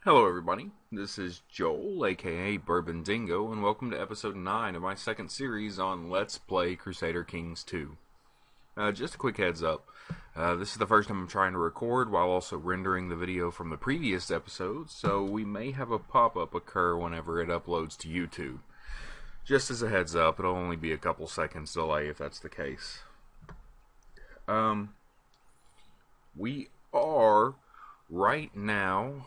Hello everybody, this is Joel, aka Bourbon Dingo, and welcome to episode 9 of my second series on Let's Play Crusader Kings 2. Just a quick heads up, this is the first time I'm trying to record while also rendering the video from the previous episode, so we may have a pop-up occur whenever it uploads to YouTube. Just as a heads up, it'll only be a couple seconds delay if that's the case. We are right now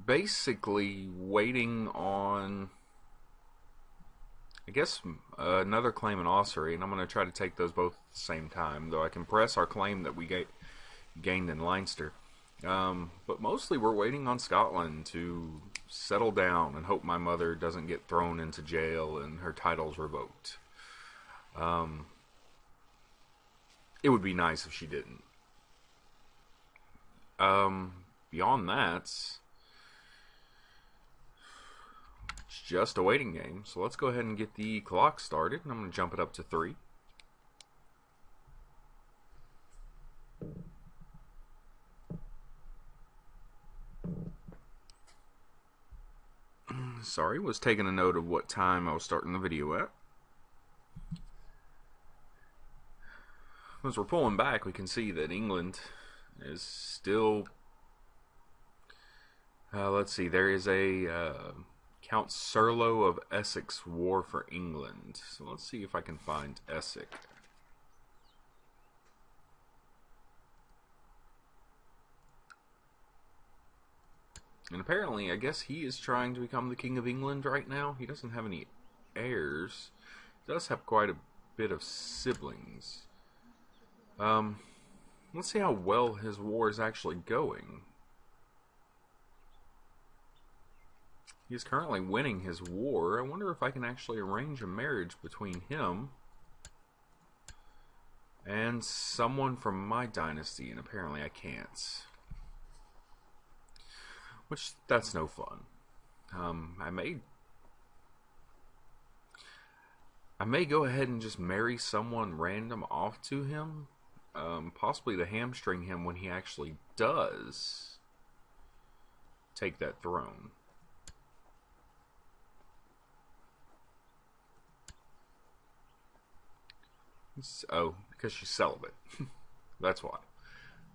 basically waiting on, I guess, another claim in Ossuary, and I'm going to try to take those both at the same time, though I can press our claim that we gained in Leinster. But mostly we're waiting on Scotland to settle down and hope my mother doesn't get thrown into jail and her titles revoked. It would be nice if she didn't. Beyond that, it's just a waiting game, so let's go ahead and get the clock started, and I'm going to jump it up to 3. Sorry, was taking a note of what time I was starting the video at. As we're pulling back, we can see that England is still... let's see, there is a Count Serlo of Essex war for England. So let's see if I can find Essex. And apparently, I guess he is trying to become the King of England right now. He doesn't have any heirs. He does have quite a bit of siblings. Let's see how well his war is actually going. He's currently winning his war. I wonder if I can actually arrange a marriage between him and someone from my dynasty, and apparently I can't. Which, that's no fun. I may go ahead and just marry someone random off to him, possibly to hamstring him when he actually does take that throne. Oh, because she's celibate. That's why.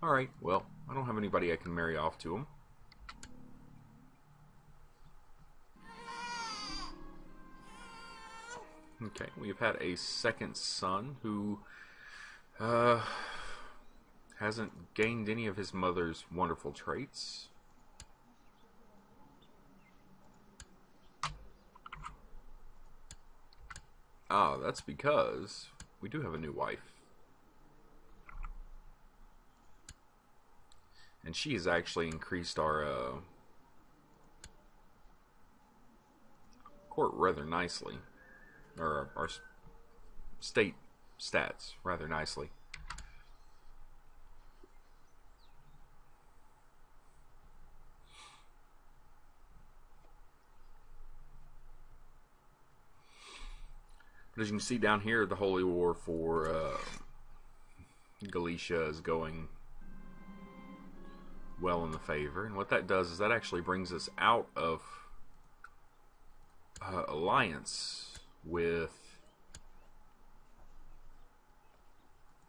Alright, well, I don't have anybody I can marry off to him. Okay, we've had a second son who hasn't gained any of his mother's wonderful traits. Ah, that's because we do have a new wife. And she has actually increased our court rather nicely. Or our state stats rather nicely. But as you can see down here, the Holy War for Galicia is going well in the favor. And what that does is that actually brings us out of alliance with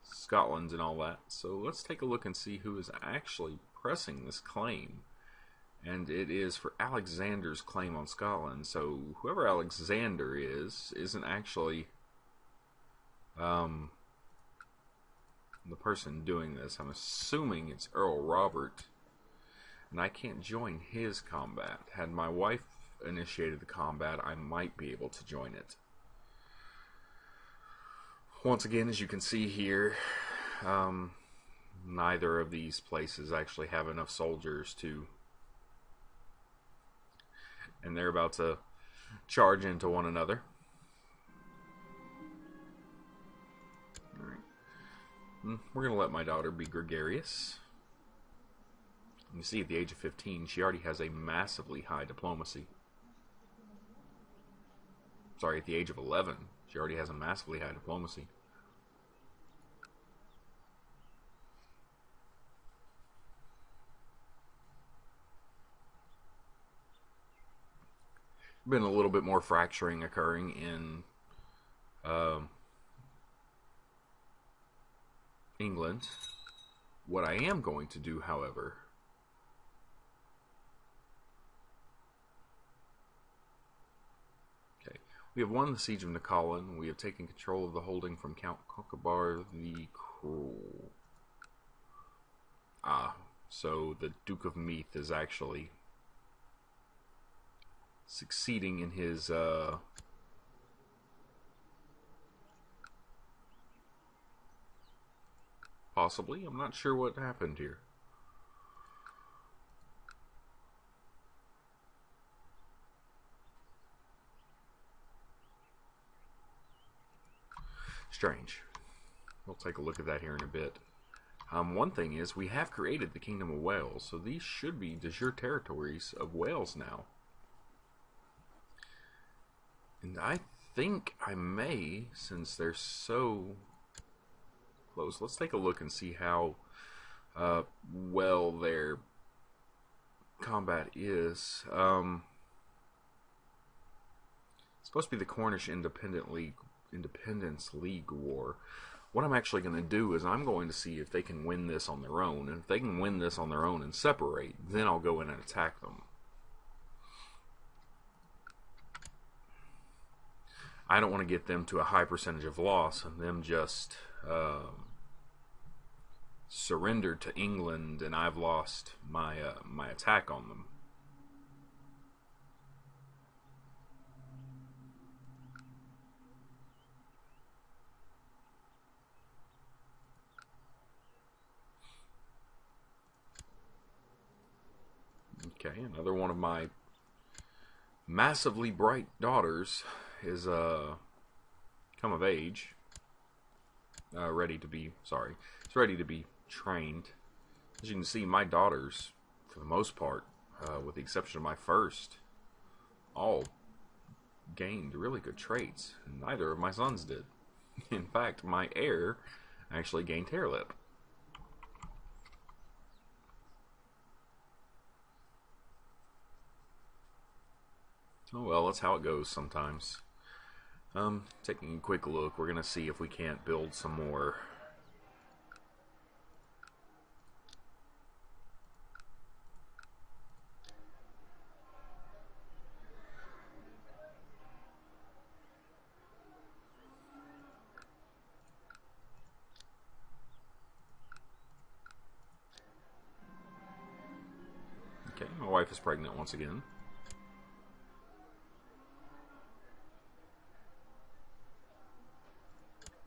Scotland and all that. So let's take a look and see who is actually pressing this claim. And it is for Alexander's claim on Scotland. So whoever Alexander is, isn't actually the person doing this. I'm assuming it's Earl Robert. And I can't join his combat. Had my wife initiated the combat, I might be able to join it. Once again, as you can see here, neither of these places actually have enough soldiers to... And they're about to charge into one another. Alright. We're going to let my daughter be gregarious. You see, at the age of 15, she already has a massively high diplomacy. Sorry, at the age of 11, she already has a massively high diplomacy. been a little bit more fracturing occurring in England. What I am going to do, however, we have won the siege of Nicolin. We have taken control of the holding from Count Concobar the Cruel. So the Duke of Meath is actually succeeding in his possibly. I'm not sure what happened here. Strange. We'll take a look at that here in a bit. One thing is, we have created the Kingdom of Wales, so these should be de jure territories of Wales now. And I think I may, since they're so close. Let's take a look and see how well their combat is. It's supposed to be the Cornish Independence League War. What I'm actually going to do is I'm going to see if they can win this on their own. And if they can win this on their own and separate, then I'll go in and attack them. I don't want to get them to a high percentage of loss and them just surrender to England and I've lost my my attack on them. Okay, another one of my massively bright daughters is come of age, ready to be trained. As you can see, my daughters, for the most part, with the exception of my first, all gained really good traits. Neither of my sons did. In fact, my heir actually gained hair lip. Oh well, that's how it goes sometimes. Taking a quick look, we're going to see if we can't build some more. Okay, my wife is pregnant once again.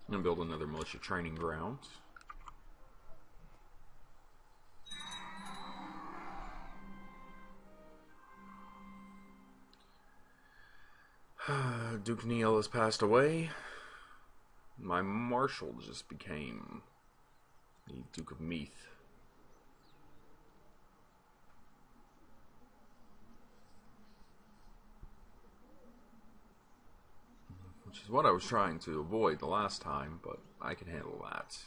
I'm going to build another militia training ground. Duke Neil has passed away. My marshal just became the Duke of Meath. Which is what I was trying to avoid the last time, but I can handle that.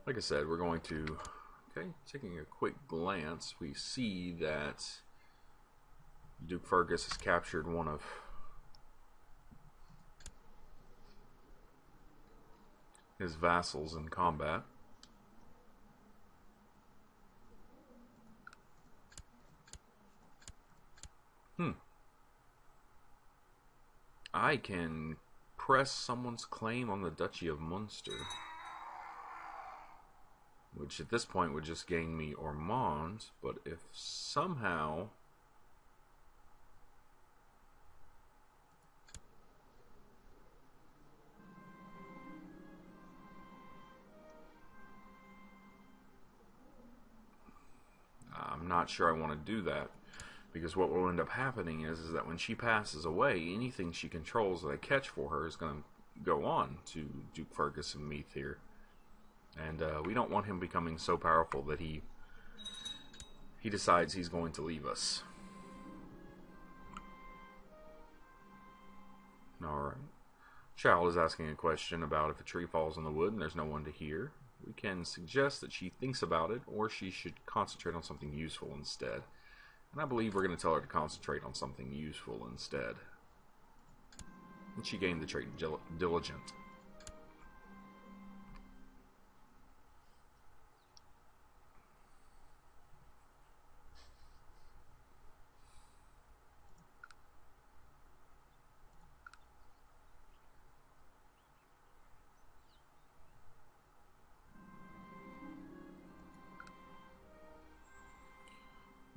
Like I said, we're going to, okay, taking a quick glance, we see that Duke Fergus has captured one of his vassals in combat. I can press someone's claim on the Duchy of Munster, which at this point would just gain me Ormond, but if somehow I'm not sure I want to do that, because what will end up happening is that when she passes away, anything she controls that I catch for her is going to go on to Duke Fergus and Meath here. And we don't want him becoming so powerful that he decides he's going to leave us. Alright. Child is asking a question about if a tree falls in the wood and there's no one to hear. We can suggest that she thinks about it, or she should concentrate on something useful instead. And I believe we're going to tell her to concentrate on something useful instead. And she gained the trait diligent.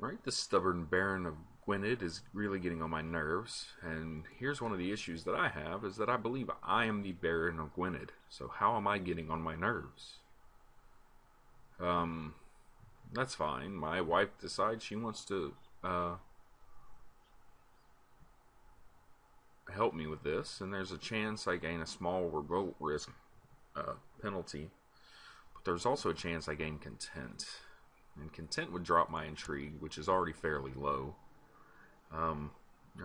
Right, the stubborn Baron of Gwynedd is really getting on my nerves, and here's one of the issues that I have, is that I believe I am the Baron of Gwynedd, so how am I getting on my nerves? That's fine. My wife decides she wants to, help me with this, and there's a chance I gain a small revolt risk, penalty, but there's also a chance I gain content. And content would drop my intrigue, which is already fairly low. I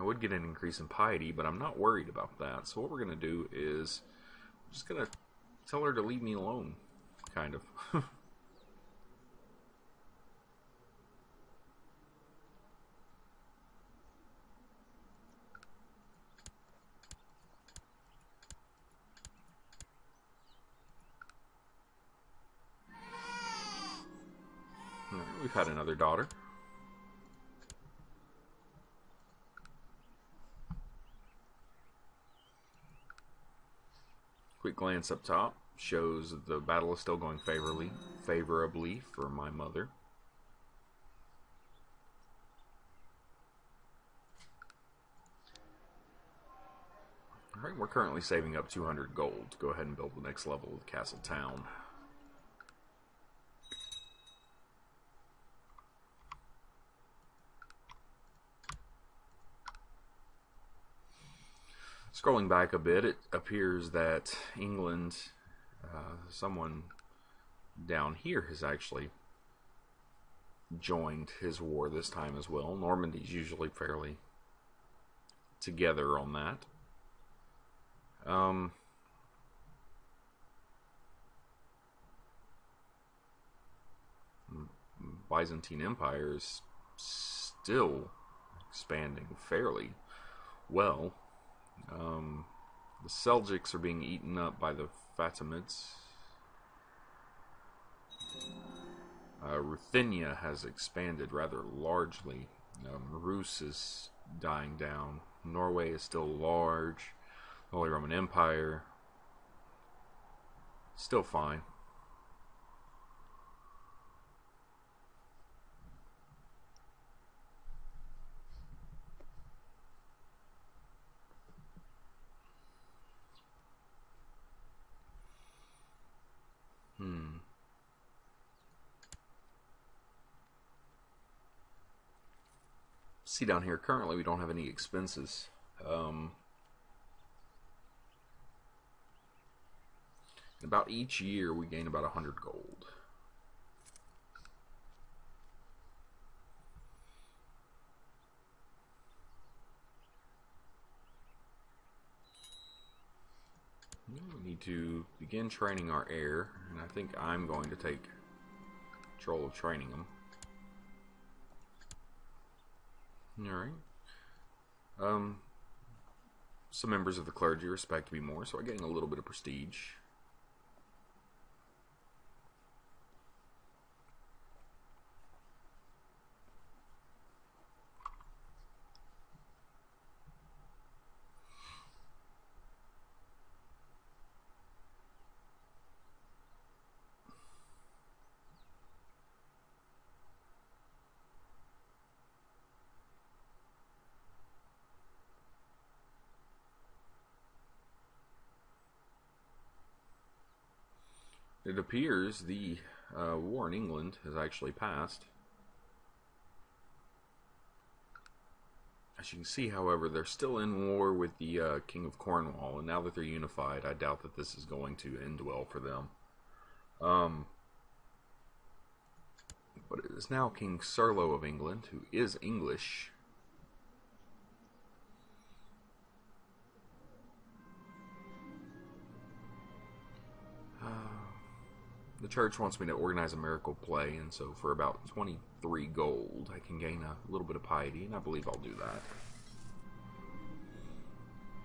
would get an increase in piety, but I'm not worried about that. So what we're going to do is, I'm just going to tell her to leave me alone, kind of. Alright, we've had another daughter. Quick glance up top shows that the battle is still going favorably for my mother. Alright, we're currently saving up 200 gold to go ahead and build the next level of the castle town. Scrolling back a bit, it appears that England, someone down here has actually joined his war this time as well. Normandy's usually fairly together on that. Byzantine Empire is still expanding fairly well. The Seljuks are being eaten up by the Fatimids. Ruthenia has expanded rather largely. Rus is dying down. Norway is still large. The Holy Roman Empire, still fine. See down here, currently we don't have any expenses. About each year we gain about 100 gold. We need to begin training our heir, and I think I'm going to take control of training them. Alright. Some members of the clergy respect me more, so I'm getting a little bit of prestige. It appears the war in England has actually passed. As you can see, however, they're still in war with the King of Cornwall, and now that they're unified, I doubt that this is going to end well for them. But it is now King Serlo of England, who is English. the church wants me to organize a miracle play, and so for about 23 gold, I can gain a little bit of piety, and I believe I'll do that.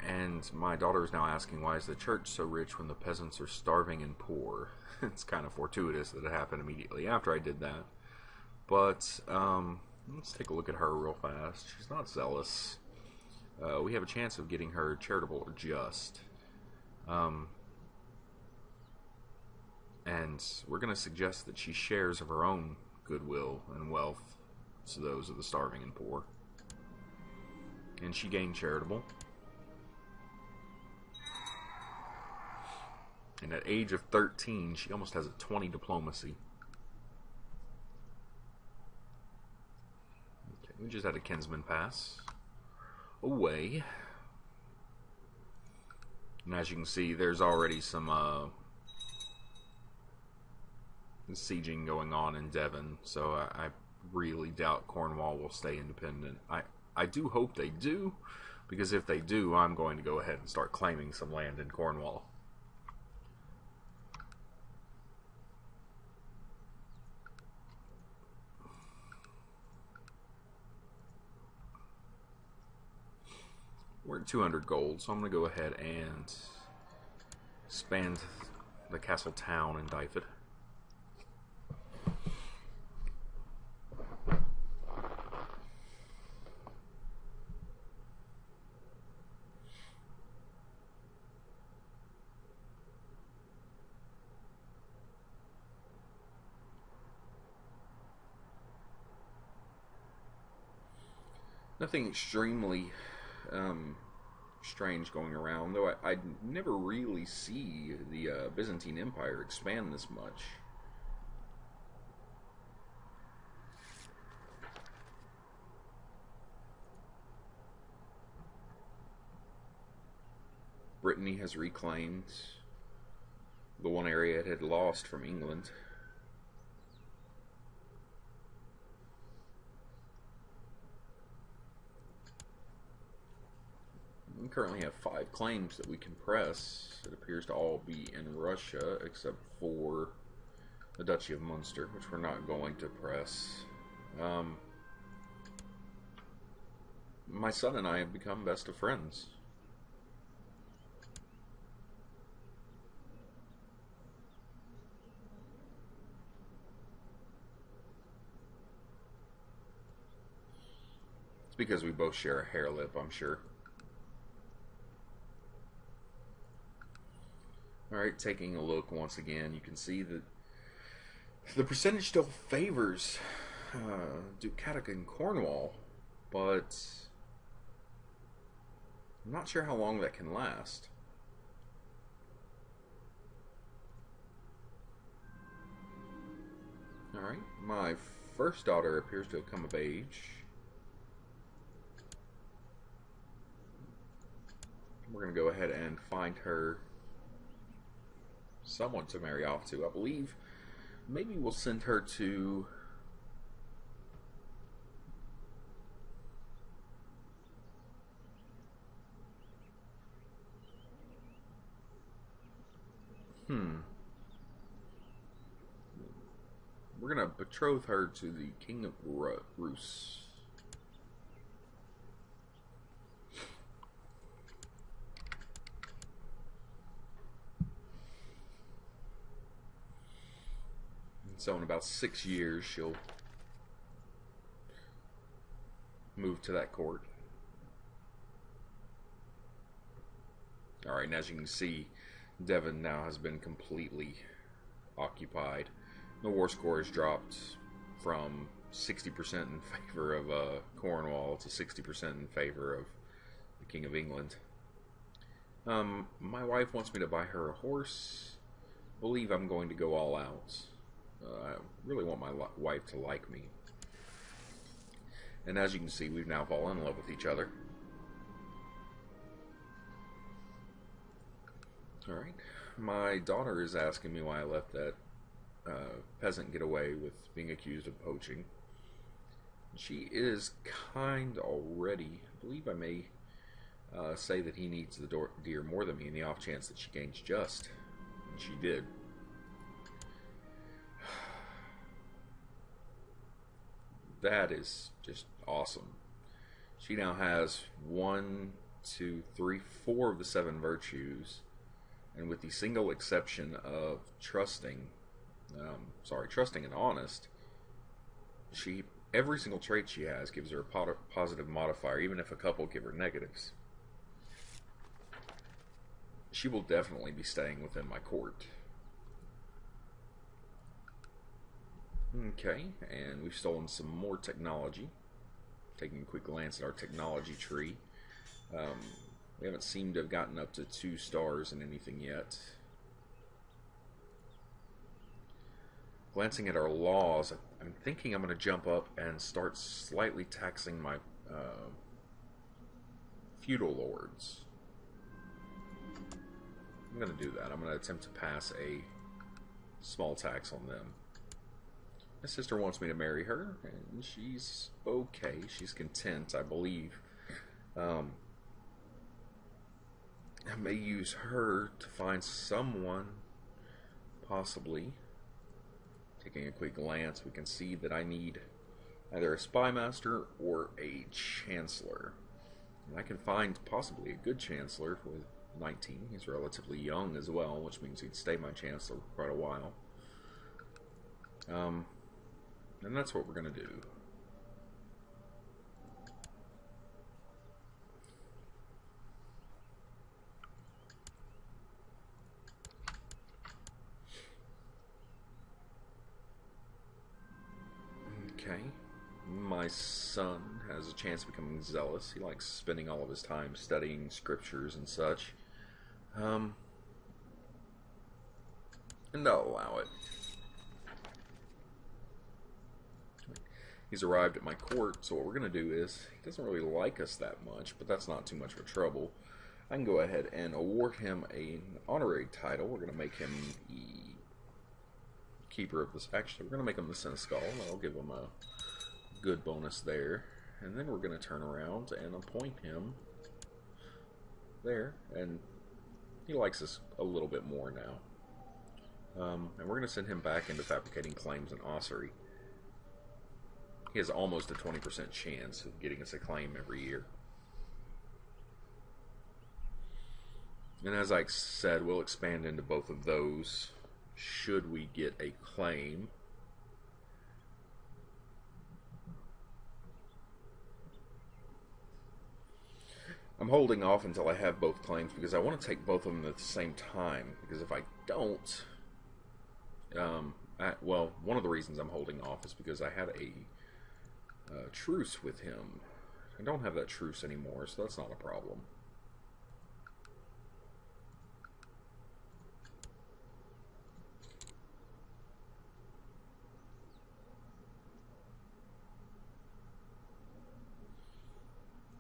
And my daughter is now asking, why is the church so rich when the peasants are starving and poor? It's kind of fortuitous that it happened immediately after I did that. But let's take a look at her real fast. She's not zealous. We have a chance of getting her charitable or just. And we're going to suggest that she shares of her own goodwill and wealth to those of the starving and poor. And she gained charitable. And at age of 13, she almost has a 20 diplomacy. Okay, we just had a kinsman pass away. And as you can see, there's already some sieging going on in Devon, so I really doubt Cornwall will stay independent. I do hope they do, because if they do, I'm going to go ahead and start claiming some land in Cornwall. We're at 200 gold, so I'm going to go ahead and expand the castle town in Dyfed. Nothing extremely strange going around, though I never really see the Byzantine Empire expand this much. Brittany has reclaimed the one area it had lost from England. We currently have 5 claims that we can press. It appears to all be in Russia, except for the Duchy of Munster, which we're not going to press. My son and I have become best of friends. It's because we both share a hair lip, I'm sure. Alright, taking a look once again, you can see that the percentage still favors Ducatic and Cornwall, but I'm not sure how long that can last. Alright, my first daughter appears to have come of age. We're going to go ahead and find her someone to marry off to. I believe maybe we'll send her to we're gonna betroth her to the King of Rus. So in about 6 years, she'll move to that court. Alright, and as you can see, Devon now has been completely occupied. The war score has dropped from 60% in favor of Cornwall to 60% in favor of the King of England. My wife wants me to buy her a horse. I believe I'm going to go all out. I really want my wife to like me. And as you can see, we've now fallen in love with each other. Alright. My daughter is asking me why I let that peasant get away with being accused of poaching. She is kind already. I believe I may say that he needs the deer more than me in the off chance that she gains just. And she did. That is just awesome. She now has one, two, three, four of the 7 virtues, and with the single exception of trusting and honest, every single trait she has gives her a positive modifier, even if a couple give her negatives. She will definitely be staying within my court. Okay, and we've stolen some more technology. Taking a quick glance at our technology tree. We haven't seemed to have gotten up to 2 stars in anything yet. Glancing at our laws, I'm thinking I'm going to jump up and start slightly taxing my feudal lords. I'm going to do that. I'm going to attempt to pass a small tax on them. My sister wants me to marry her, and she's okay. She's content, I believe. I may use her to find someone, possibly. Taking a quick glance, we can see that I need either a spy master or a chancellor. And I can find possibly a good chancellor with 19. He's relatively young as well, which means he'd stay my chancellor for quite a while. And that's what we're going to do. Okay. My son has a chance of becoming zealous. He likes spending all of his time studying scriptures and such. And I'll allow it. He's arrived at my court, so what we're going to do is, he doesn't really like us that much, but that's not too much of a trouble. I can go ahead and award him an honorary title. We're going to make him the keeper of this. Actually, we're going to make him the seneschal. That'll give him a good bonus there. And then we're going to turn around and appoint him there. And he likes us a little bit more now. And we're going to send him back into fabricating claims and ossuary. He has almost a 20% chance of getting us a claim every year. And as I said, we'll expand into both of those should we get a claim. I'm holding off until I have both claims because I want to take both of them at the same time. Because if I don't, well, one of the reasons I'm holding off is because I had a truce with him. I don't have that truce anymore, so that's not a problem.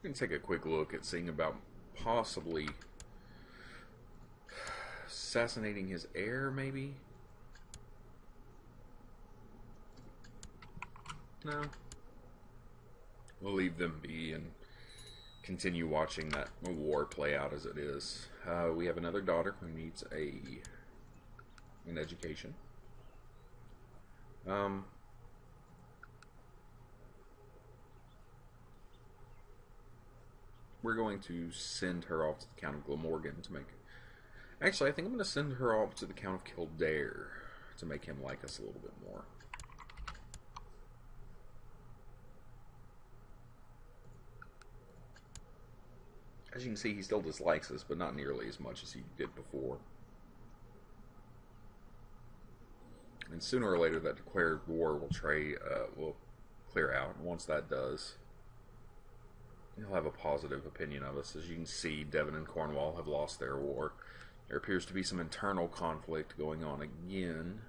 We can take a quick look at seeing about possibly assassinating his heir, maybe? No. We'll leave them be and continue watching that war play out as it is. We have another daughter who needs an education. We're going to send her off to the Count of Glamorgan to make... Actually, I think I'm going to send her off to the Count of Kildare to make him like us a little bit more. As you can see, he still dislikes us, but not nearly as much as he did before. And sooner or later, that declared war will clear out. And once that does, he'll have a positive opinion of us. As you can see, Devon and Cornwall have lost their war. There appears to be some internal conflict going on again.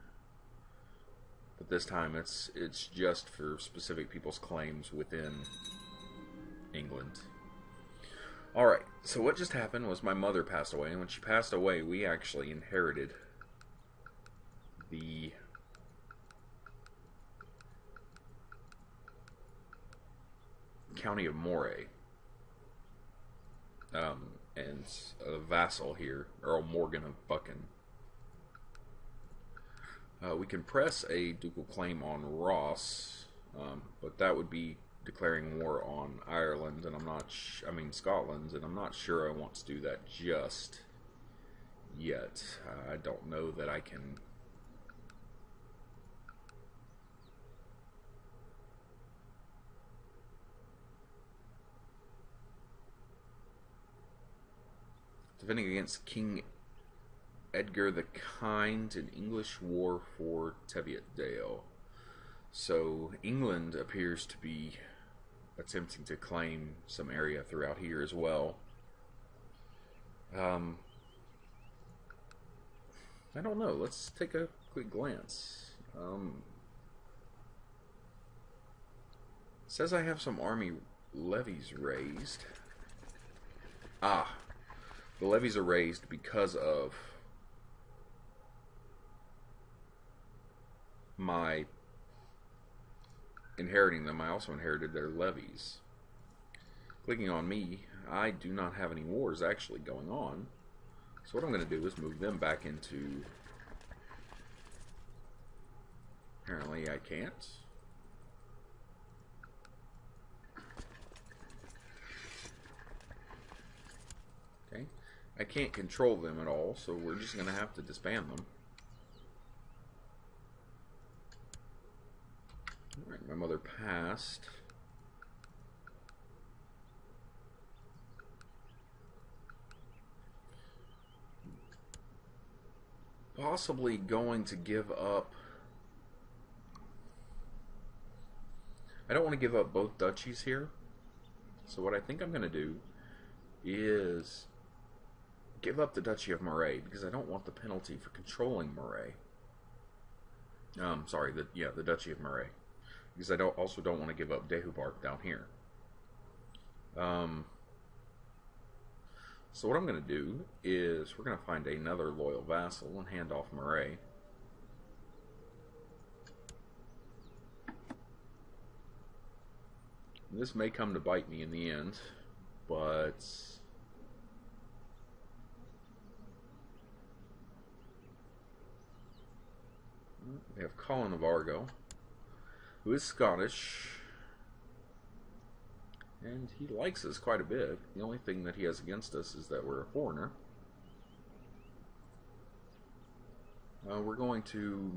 But this time, it's just for specific people's claims within England. Alright, so what just happened was my mother passed away, and when she passed away, we actually inherited the County of Moray. And a vassal here, Earl Morgan of Buchan. We can press a ducal claim on Ross, But that would be declaring war on Ireland, and I mean Scotland, and I'm not sure I want to do that just yet. I don't know that I can. Defending against King Edgar the Kind, an English war for Teviotdale. So England appears to be attempting to claim some area throughout here as well. I don't know. Let's take a quick glance. It says I have some army levies raised. Ah, the levies are raised because of my inheriting them. I also inherited their levies. Clicking on me, I do not have any wars actually going on. So what I'm going to do is move them back into... Apparently I can't. Okay. I can't control them at all, so we're just going to have to disband them. Alright, my mother passed. Possibly going to give up... I don't want to give up both duchies here. So what I think I'm going to do is give up the Duchy of Moray, because I don't want the penalty for controlling Moray. Sorry, the Duchy of Moray. Because I also don't want to give up Dehubark down here. So what I'm going to do is we're going to find another loyal vassal and hand off Moray. This may come to bite me in the end, but we have Colin of Argo, who is Scottish, and he likes us quite a bit. The only thing that he has against us is that we're a foreigner. We're going to...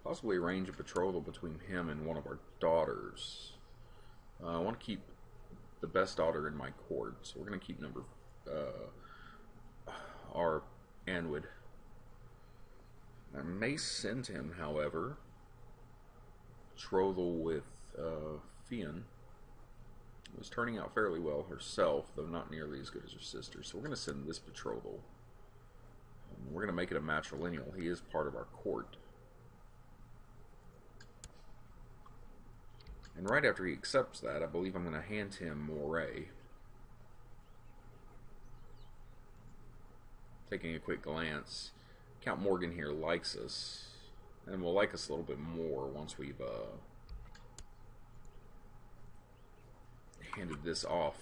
possibly arrange a betrothal between him and one of our daughters. I want to keep the best daughter in my court, so we're going to keep our Anwood. I may send him, however, betrothal with Fian. It was turning out fairly well herself, though not nearly as good as her sister. So we're going to send this betrothal. We're going to make it a matrilineal. He is part of our court. And right after he accepts that, I believe I'm going to hand him Moray. Taking a quick glance, Count Morgan here likes us, and will like us a little bit more once we've handed this off.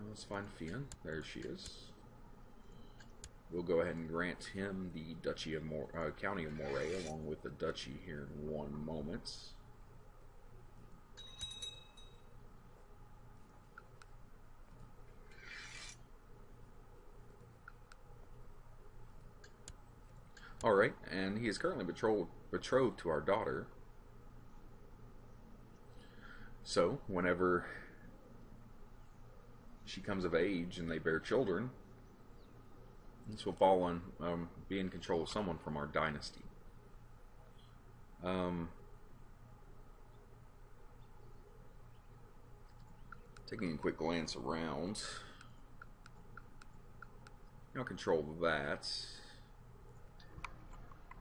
Let's find Fian. There she is. We'll go ahead and grant him the Duchy of County of Moray, along with the Duchy here in one moment. Alright, and he is currently betrothed to our daughter. So, whenever she comes of age and they bear children, this will fall on be in control of someone from our dynasty. Taking a quick glance around, I'll control that.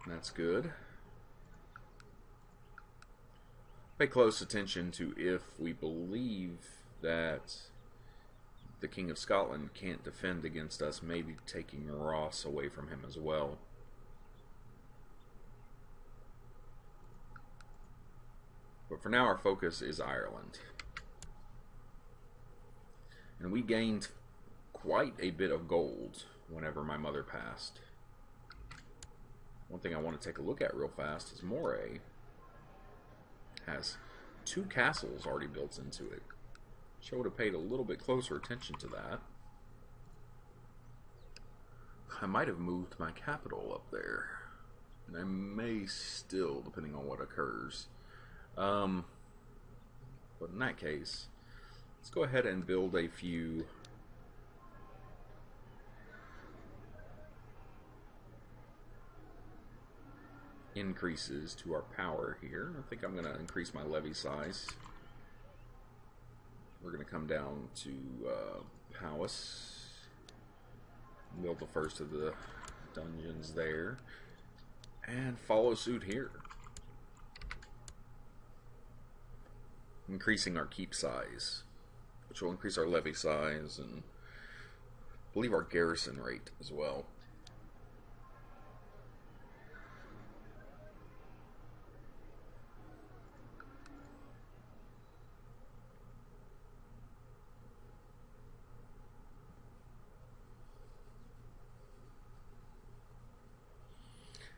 That's good. Pay close attention to if we believe that the King of Scotland can't defend against us, maybe taking Ross away from him as well. But for now our focus is Ireland. And we gained quite a bit of gold whenever my mother passed. One thing I want to take a look at real fast is Moray has 2 castles already built into it. Should have paid a little bit closer attention to that. I might have moved my capital up there. And I may still, depending on what occurs. But in that case, let's go ahead and build a few increases to our power here. I think I'm going to increase my levy size. We're going to come down to Palace, build the first of the dungeons there, and follow suit here, increasing our keep size, which will increase our levy size and I believe our garrison rate as well.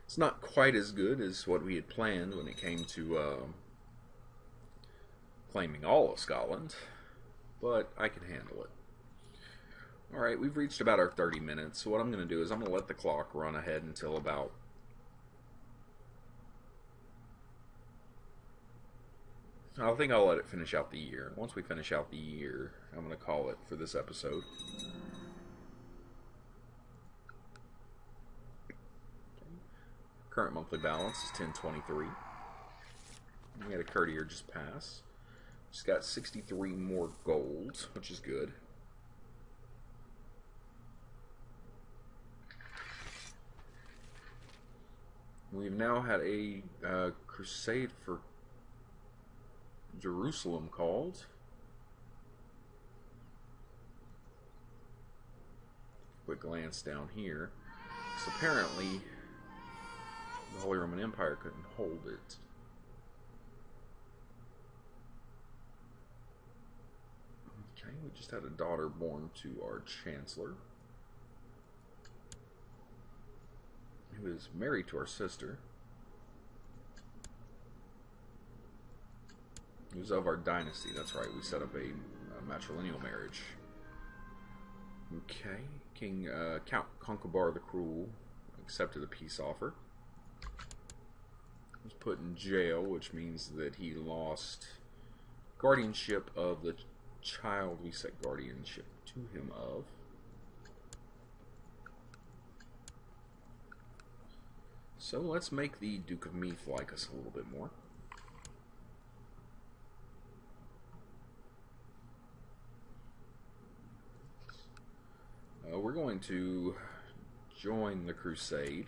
It's not quite as good as what we had planned when it came to claiming all of Scotland, but I can handle it. Alright, we've reached about our 30 minutes, so what I'm going to do is I'm going to let the clock run ahead until about I think I'll let it finish out the year. Once we finish out the year, I'm going to call it for this episode. Current monthly balance is 1023. We had a courtier just pass. Just got 63 more gold, which is good. We've now had a crusade for Jerusalem called. Quick glance down here. So apparently the Holy Roman Empire couldn't hold it. Okay, we just had a daughter born to our Chancellor, who is married to our sister, who's of our dynasty. That's right, we set up a matrilineal marriage. Okay, Count Concobar the Cruel accepted a peace offer. He was put in jail, which means that he lost guardianship of the child we set guardianship to him of. So let's make the Duke of Meath like us a little bit more. We're going to join the crusade.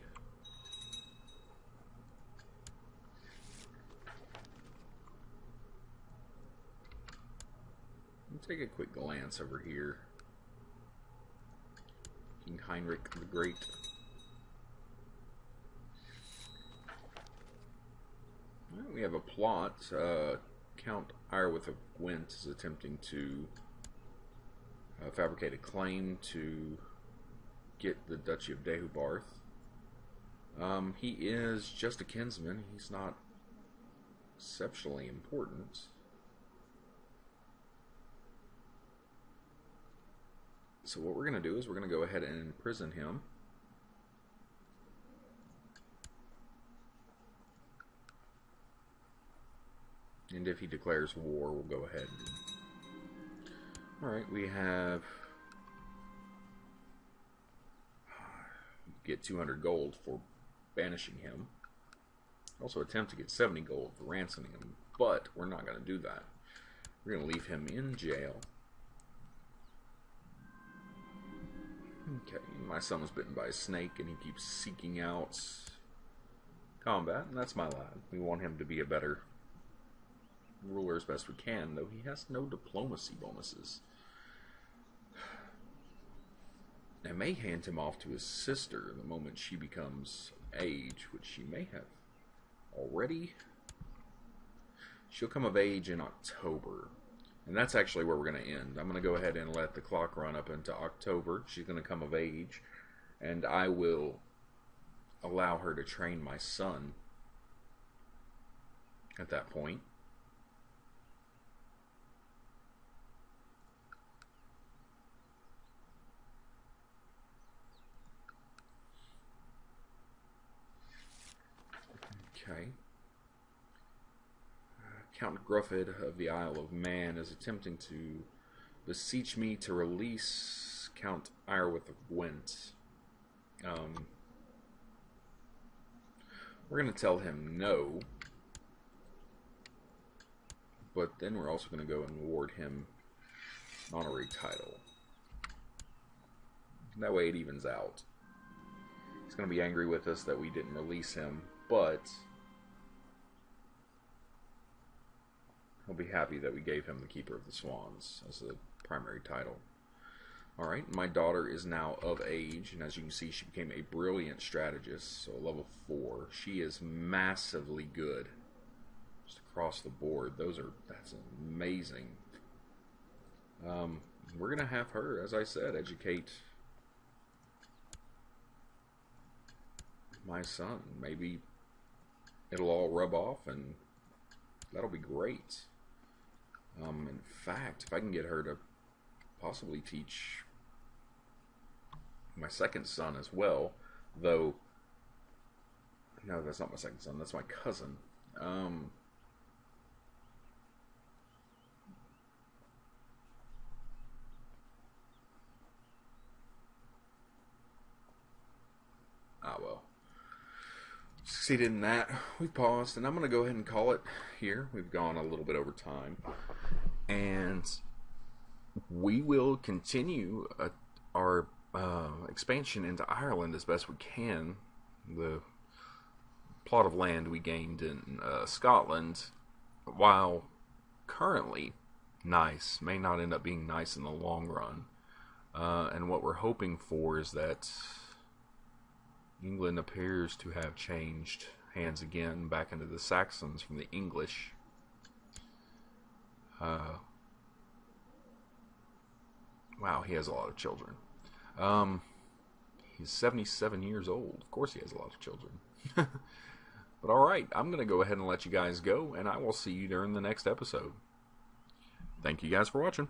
Take a quick glance over here. King Heinrich the Great. Well, we have a plot. Count Irewith of Gwent is attempting to fabricate a claim to get the Duchy of Deheubarth. He is just a kinsman. He's not exceptionally important. So what we're going to do is we're going to go ahead and imprison him. And if he declares war, we'll go ahead. Alright, we have... get 200 gold for banishing him. Also attempt to get 70 gold for ransoming him, but we're not going to do that. We're going to leave him in jail. Okay, my son was bitten by a snake and he keeps seeking out combat, and that's my lad. We want him to be a better ruler as best we can, though he has no diplomacy bonuses. I may hand him off to his sister the moment she becomes of age, which she may have already. She'll come of age in October. And that's actually where we're going to end. I'm going to go ahead and let the clock run up into October. She's going to come of age. and I will allow her to train my son at that point. Okay. Count Gruffid of the Isle of Man is attempting to beseech me to release Count Irewith of Gwent. We're going to tell him no, but then we're also going to go and award him an honorary title. That way it evens out. He's going to be angry with us that we didn't release him, but he'll be happy that we gave him the Keeper of the Swans as the primary title. Alright, my daughter is now of age, and as you can see, she became a brilliant strategist, so level 4. She is massively good. Just across the board. That's amazing. We're going to have her, as I said, educate my son. Maybe it'll all rub off, and that'll be great. In fact, if I can get her to possibly teach my second son as well, though, no, that's not my second son, that's my cousin. Well. Succeeded in that. We paused, and I'm going to go ahead and call it here. We've gone a little bit over time. And we will continue our expansion into Ireland as best we can. The plot of land we gained in Scotland, while currently nice, may not end up being nice in the long run. And what we're hoping for is that England appears to have changed hands again back into the Saxons from the English. Wow, he has a lot of children. He's 77 years old. Of course he has a lot of children. But alright, I'm going to go ahead and let you guys go, and I will see you during the next episode. Thank you guys for watching.